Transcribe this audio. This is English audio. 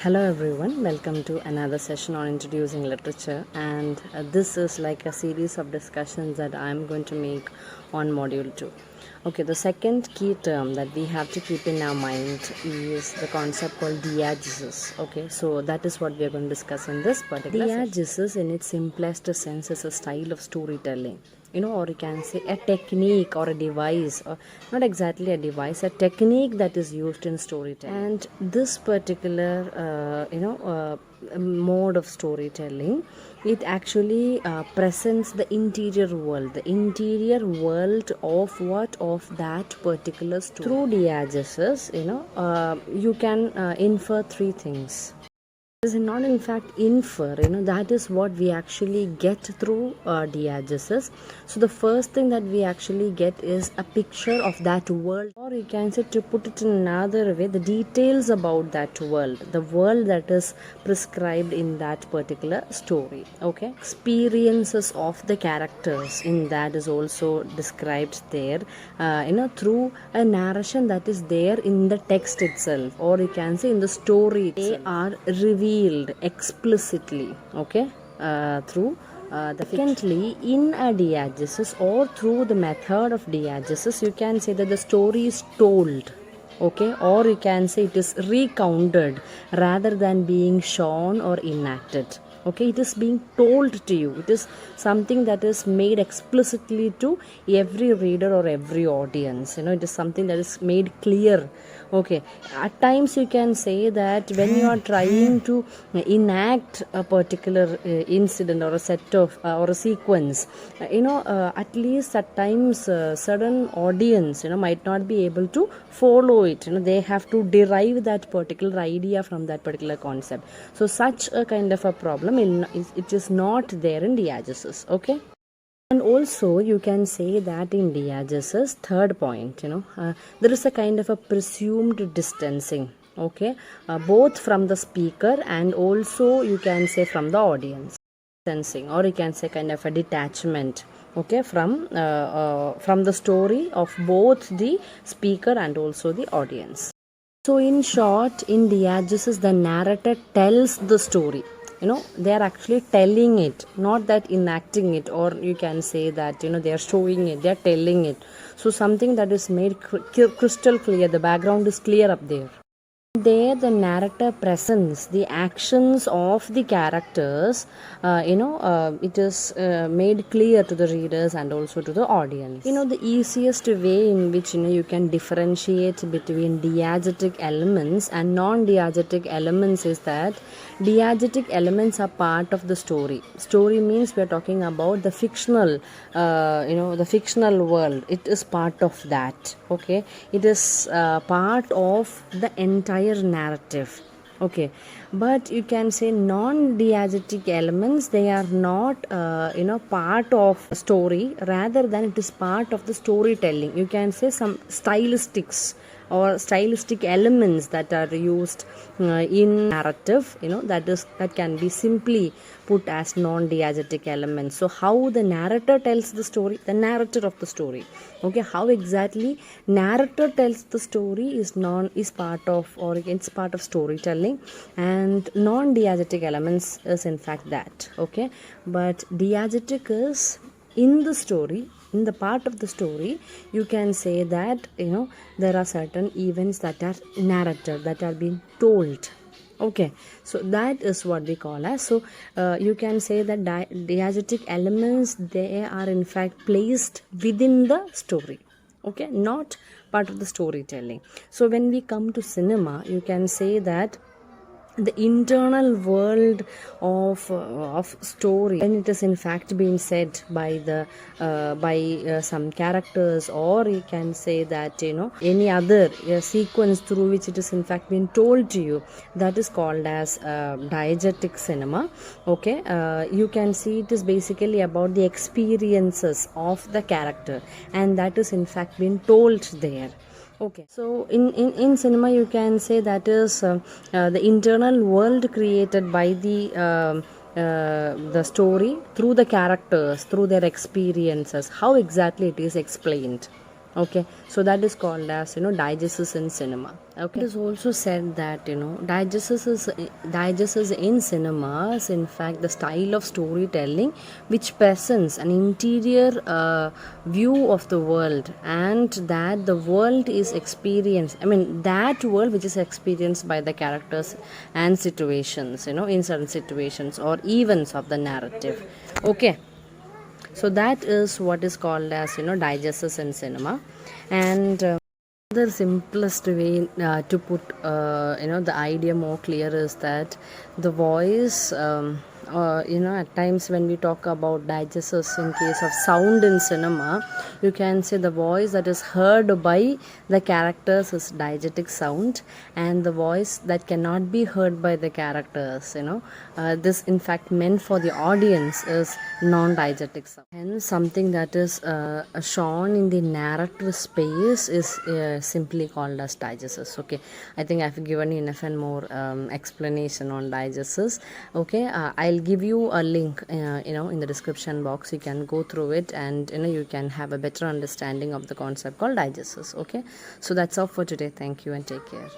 Hello everyone, welcome to another session on introducing literature, and this is like a series of discussions that I'm going to make on module 2. Okay, the second key term that we have to keep in our mind is the concept called diegesis. Okay, so that is what we are going to discuss in this particular session. Diegesis in its simplest sense is a style of storytelling, or you can say a technique or a device, or not exactly a device, a technique that is used in storytelling. And this particular mode of storytelling, it actually presents the interior world of that particular story. Through diegesis, you can infer three things. Is not in fact infer, that is what we actually get through diegesis. So the first thing that we actually get is a picture of that world, or you can say, to put it in another way, the details about that world, the world that is prescribed in that particular story. Okay, experiences of the characters in that is also described there, through a narration that is there in the text itself, or you can say in the story itself. They are revealed explicitly, okay, through secondly, in a diegesis or through the method of diegesis, you can say that the story is told, okay, or you can say it is recounted rather than being shown or enacted. Okay, it is being told to you. It is something that is made explicitly to every reader or every audience. It is something that is made clear. Okay, at times you can say that when you are trying to enact a particular incident or a set of or a sequence, at least at times certain audience might not be able to follow it. They have to derive that particular idea from that particular concept. So such a kind of a problem it is not there in diegesis. Okay. And also you can say that in diegesis, third point, there is a kind of a presumed distancing, okay, both from the speaker and also you can say from the audience. Distancing, or you can say kind of a detachment, okay, from the story of both the speaker and also the audience. So in short, in diegesis, the narrator tells the story. They are actually telling it, not that enacting it, or you can say that they are showing it, they are telling it. So something that is made crystal clear, the background is clear up there. There the narrator presents the actions of the characters, it is made clear to the readers and also to the audience. The easiest way in which you can differentiate between diegetic elements and non-diegetic elements is that diegetic elements are part of the story. Story means we are talking about the fictional, the fictional world. It is part of that. Okay, it is part of the entire narrative. Okay, but you can say non-diegetic elements, they are not part of story, rather than it is part of the storytelling. You can say some stylistics or stylistic elements that are used in narrative, that can be simply put as non-diegetic elements. So how the narrator tells the story, the narrator of the story, okay, how exactly narrator tells the story is part of, or it's part of storytelling, and non-diegetic elements is in fact that. Okay, but diegetic is in the story, in the part of the story. You can say that there are certain events that are narrated, that are being told. Okay, so that is what we call as. So you can say that diegetic elements, they are in fact placed within the story, okay, not part of the storytelling. So when we come to cinema, you can say that the internal world of story, and it is in fact being said by some characters, or you can say that any other sequence through which it is in fact being told to you, that is called as diegetic cinema. Okay, you can see it is basically about the experiences of the character, and that is in fact being told there. Okay, so in cinema you can say that is the internal world created by the story through the characters, through their experiences, how exactly it is explained. Okay, so that is called as, diegesis in cinema. Okay, it is also said that, diegesis in cinema is in fact the style of storytelling which presents an interior view of the world, and that the world is experienced, I mean that world which is experienced by the characters and situations, in certain situations or events of the narrative. Okay, so that is what is called as, diegesis in cinema. And the simplest way to put the idea more clear is that the voice, at times when we talk about diegesis in case of sound in cinema, you can say the voice that is heard by the characters is diegetic sound, and the voice that cannot be heard by the characters, this in fact meant for the audience, is non-diegetic sound. Hence something that is shown in the narrative space is simply called as diegesis. Okay, I think I've given you enough and more explanation on diegesis. Okay, I'll give you a link in the description box. You can go through it, and you can have a better understanding of the concept called diegesis. Okay, so that's all for today. Thank you and take care.